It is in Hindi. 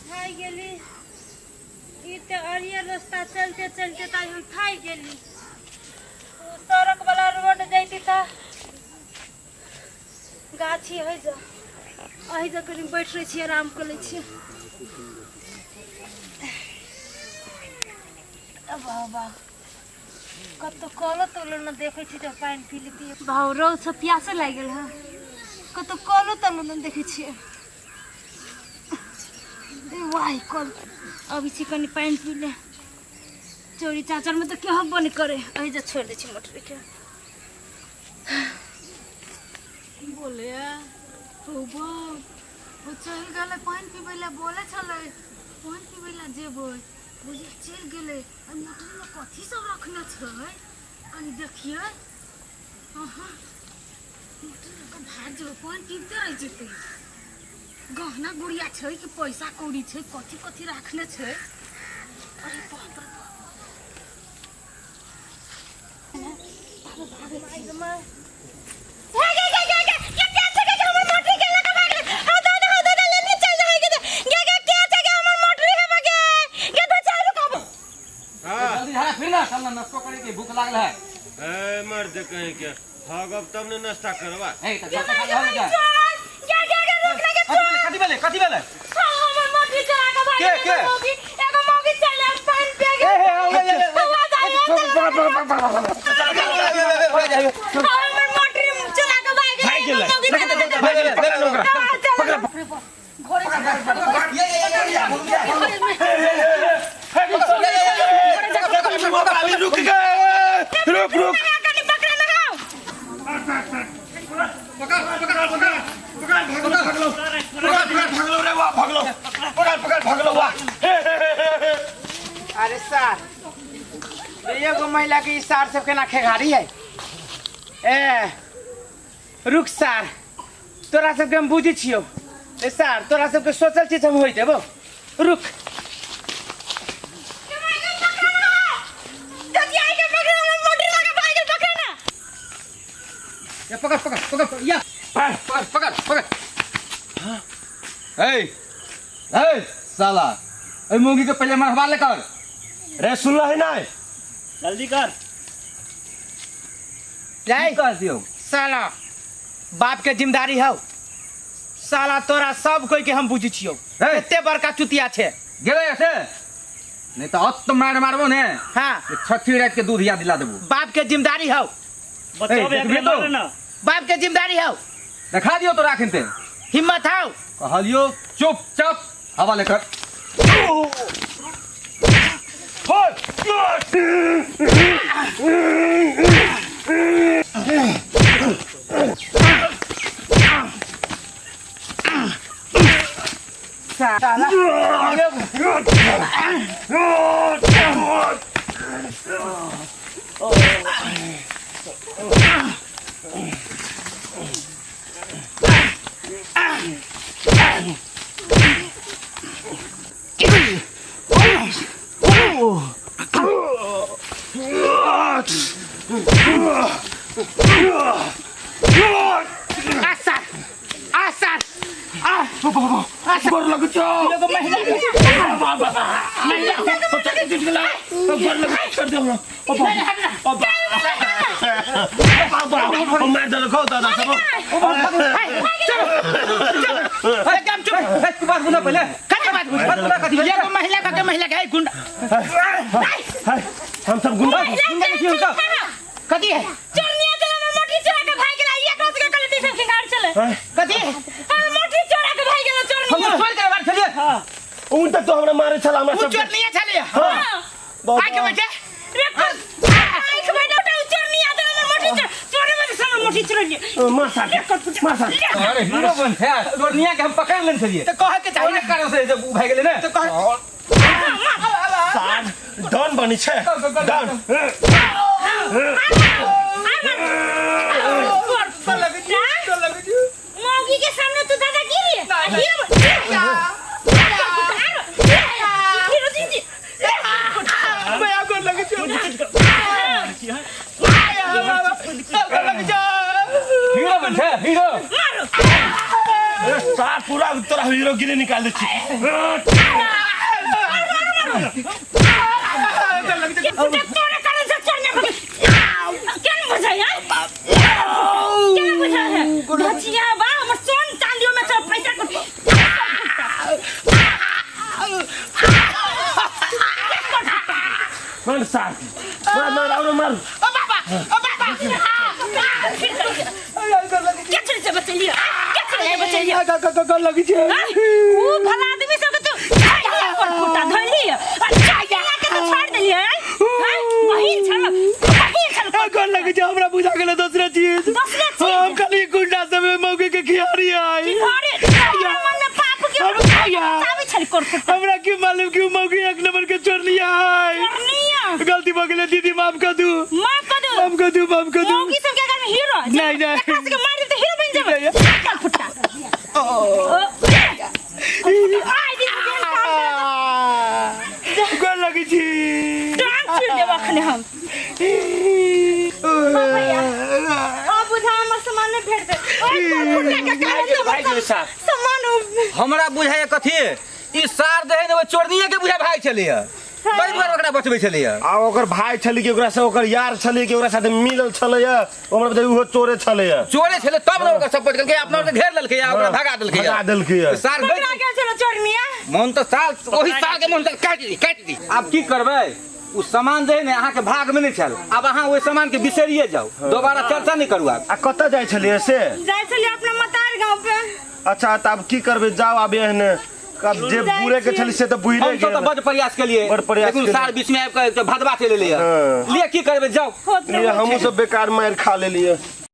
थाई गेली इते अरिया रास्ता चलते चलते ताई हम थाई गेली सड़क वाला रोड जाती था गाछी है जा अही जा कनी बैठ रही छी आराम कर ले छी बाबा कत कल तल न देखे छी तो पानी पी लेती भाव रो से प्यासे लाग गेल है कत कल तल न देखे छी वाह कल अभी से कनी पानी पी ले चोरी चाचर में तो क्या बन करे अही जा छोड़ दे छी मोटर के बोले बाबा वो चल गले पानी पीबे बोले छले पानी पीबे जेबो बुझे चल गेले और मोटर में कथी सब रखना छै अनि देखिए आहा मोटर का भाग जो पानी पीते रह जते गहना गुड़िया छै कि पैसा कौड़ी छै कथी कथी रखने छै अरे बाप रे बाप नाश्ता करे के भूख लागल है ए मर्द कहीं के भागब तब ने नाश्ता करबा ए त नाश्ता खा ले जा कथी भेले हमर मोटी चला के भाई के एगो मोगी चले पानी पे गे हमर मोटी चला के भाई गेले रुक रुक अरे सर एगो महिला के इशार सबके ना खेगारी है ए रुक सर तोरा सबके हम बुझी छियो ए सर तोरा सबके सोचल चीज हम होई देबो रुक या पकड़ या पकड़ ए साला ए मुंगी के पहले मरवा ले कर रे सुन है ना जल्दी कर जाई कर दियो साला बाप के जिम्मेदारी हौ साला तोरा सब कोई के हम बुझी छियो एते बड़का चुतिया छे गेले ऐसे नहीं तो अब तो मारबो ने हां छठी रात के दूध या दिला देबो बाप के जिम्मेदारी हौ बच्चा भी अकेले मारे ना बाप के जिम्मेदारी हौ दिखा दियो तो राखन ते हिम्मत हौ कहलियो चुपचाप हवा लेकर साला गोर लगो छो लोग महिला बच्चा के जिद गला गोर लगो कर दे मार दल खो दादा सब एकदम चुप बात सुना पहले ये महिला का गुंडा हम सब गुंडा कथी है चोरनिया चला में मोटी चोरा के भाग गेला एक रस के कले टिफिन के गाड़ी चले कथी है और मोटी चोरा के भाग गेला हम चोरनिया छोड़ के बात चलिए हां उन तक तो हमरा मारे चला हमरा सब चोरनिया चले हां आके बैठे आई के बैठा तो चोरनिया चला में मोटी चोरे में सब मोटी चोरनिया मार साथ अरे हीरो बन है चोरनिया के हम पकड़ लेन छलिए तो कह के चाहिए करे से जब भाग गेले ने तो कह साथ डन बनी छे डन मोगी के सामने तो दादागिरी मैं आगो लगे हीरो बन है हीरो साथ पूरा तोरा हीरो गिरे निकाल दे छी तोरे करे से चढ़ने पर केन बुझा है केन बुझा है बचिया बा हमर सोन चांदियों में सब पैसा को मार सार मार और मार क्या चल से बच लिया क्या चल से बच लिया कर लगी छे वो भला आदमी सब के तू फुटा धर लिया अच्छा के तो छोड़ दिलिए हैं वही छल कर लगी छे हमरा बुझा गेल दूसरा चीज हम खाली गुंडा सब मौके के खियारी आई अरे मन में पाप के चाबी छल कर हमरा की मालूम क्यों मौके एक नंबर के चोर लिया आई गलती हो गेल दीदी माफ कर दू माफ कर दो मौगी सब के घर में हीरो नहीं कैसे के मार दे तो हीरो बन जावे चल फुटा आई दी कर लगी छी डांस छुड़ देबा खने हम अब बुझा हमर सामान नहीं भेट दे ओए फुटा के कारण भाई जो साहब सामान हमरा बुझाय कथी ई सार दे ने चोरनिए के बुझा भाई छलिए कई बार ओकरा बचबै छलिए आ ओकर भाई छली के ओकरा से ओकर यार छली के ओकरा साथे मिलल छले हमरा बता उहो चोरे छले चोरे छले तब न ओकरा सपोर्ट करके अपना के घेर लेलकै या ओकरा भगा देलकै सार पकड़ा के चलो चोरनिया मन तो साल ओही साल के मन काट दी अब की करबै उ सामान जे ने अहाँ के भाग में नहीं छल अब अहाँ ओइ सामान के बिसरिए जाओ दोबारा चर्चा नहीं करू आप आ कत जाय छलिए से जाय छलिए अपना मतार गांव पे अच्छा त अब की करबे जाओ अब एहने कब जे बुरे के छली से तो बुझले हम तो बड़ प्रयास के लिए लेकिन सार बीच में आब के भदवा चले लिए लिए की करबे जाओ हमहू सब बेकार मार खा लेलिए